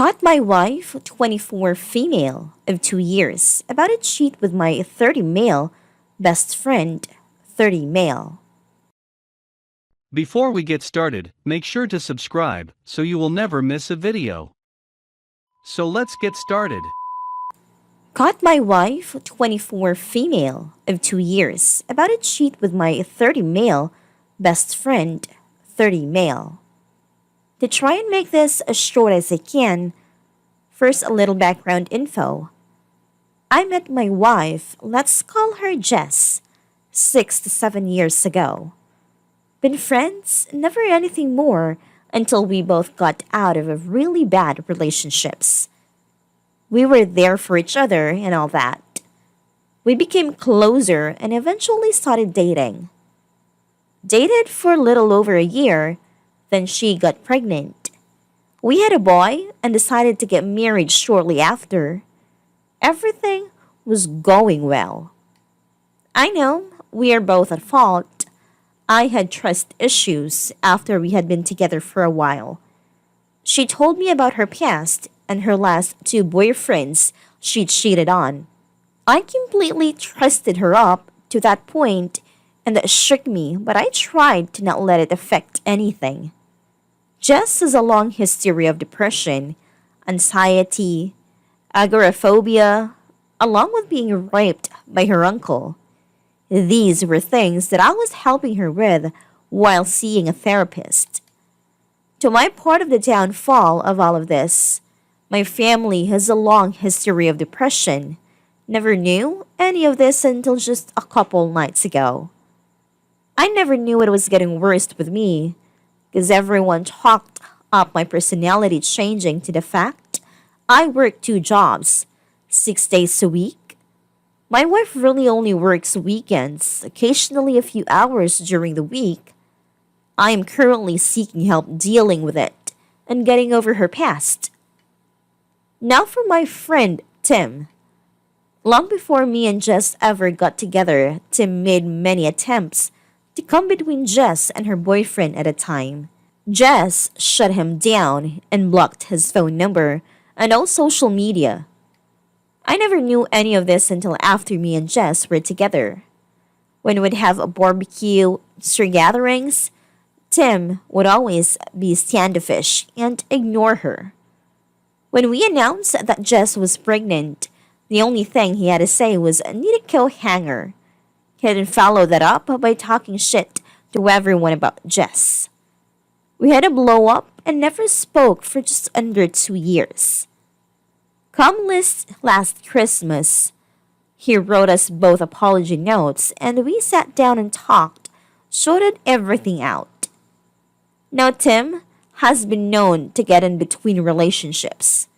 Caught my wife, 24 female, of 2 years, about to cheat with my 30 male best friend, 30 male. Before we get started, make sure to subscribe so you will never miss a video. So let's get started. Caught my wife, 24 female, of 2 years, about to cheat with my 30 male best friend, 30 male. To try and make this as short as I can, first a little background info. I met my wife, let's call her Jess, 6 to 7 years ago. Been friends, never anything more until we both got out of really bad relationships. We were there for each other and all that. We became closer and eventually started dating. Dated for a little over a year, then she got pregnant. We had a boy and decided to get married shortly after. Everything was going well. I know we are both at fault. I had trust issues after we had been together for a while. She told me about her past and her last 2 boyfriends she cheated on. I completely trusted her up to that point, and that shook me, but I tried to not let it affect anything. Jess has a long history of depression, anxiety, agoraphobia, along with being raped by her uncle. These were things that I was helping her with while seeing a therapist. To my part of the downfall of all of this, my family has a long history of depression. Never knew any of this until just a couple nights ago. I never knew it was getting worse with me, because everyone talked up my personality changing to the fact I work 2 jobs, 6 days a week. My wife really only works weekends, occasionally a few hours during the week. I am currently seeking help dealing with it and getting over her past. Now for my friend, Tim. Long before me and Jess ever got together, Tim made many attempts to come between Jess and her boyfriend at a time. Jess shut him down and blocked his phone number and all social media. I never knew any of this until after me and Jess were together. When we'd have a barbecue, street gatherings, Tim would always be standoffish and ignore her. When we announced that Jess was pregnant, the only thing he had to say was need a coat hanger. He then followed that up by talking shit to everyone about Jess. We had a blow up and never spoke for just under 2 years. Come last Christmas, he wrote us both apology notes and we sat down and talked, sorted everything out. Now Tim has been known to get in between relationships.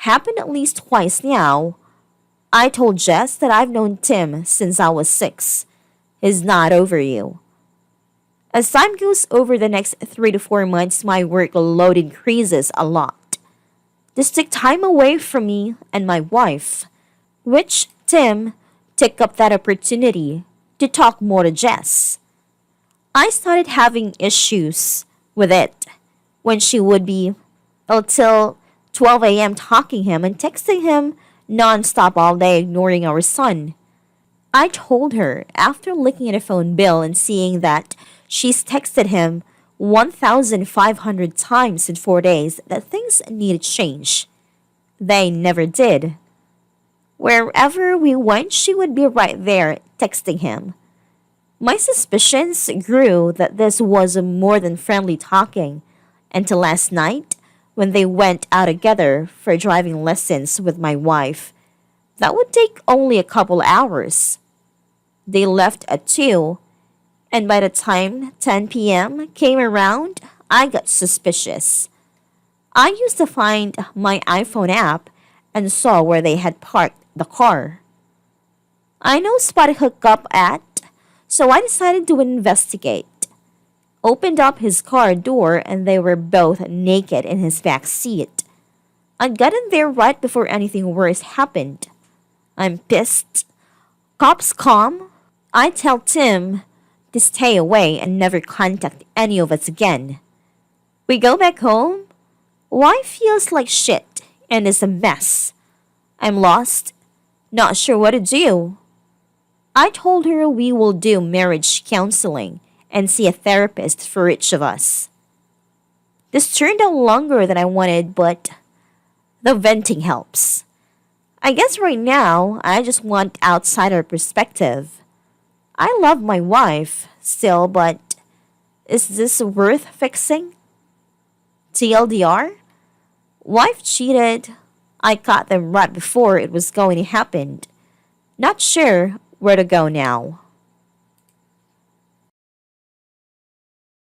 Happened at least twice now. I told Jess that I've known Tim since I was 6. He's not over you. As time goes over the next 3 to 4 months, my workload increases a lot. This took time away from me and my wife, which Tim took up that opportunity to talk more to Jess. I started having issues with it when she would be until 12 a.m. talking him and texting him non-stop all day, ignoring our son. I told her after looking at a phone bill and seeing that she's texted him 1,500 times in 4 days that things needed change. They never did. Wherever we went, she would be right there texting him. My suspicions grew that this was more than friendly talking until last night when they went out together for driving lessons with my wife. That would take only a couple hours. They left at 2, and by the time 10 p.m. came around, I got suspicious. I used to find my iPhone app and saw where they had parked the car. I know spot to hook up at, so I decided to investigate. Opened up his car door and they were both naked in his back seat. I got in there right before anything worse happened. I'm pissed. Cops come. I tell Tim to stay away and never contact any of us again. We go back home. Wife feels like shit and is a mess. I'm lost, not sure what to do. I told her we will do marriage counseling and see a therapist for each of us. This turned out longer than I wanted, but the venting helps. I guess right now I just want outsider perspective. I love my wife still, but is this worth fixing? TLDR? Wife cheated. I caught them right before it was going to happen. Not sure where to go now.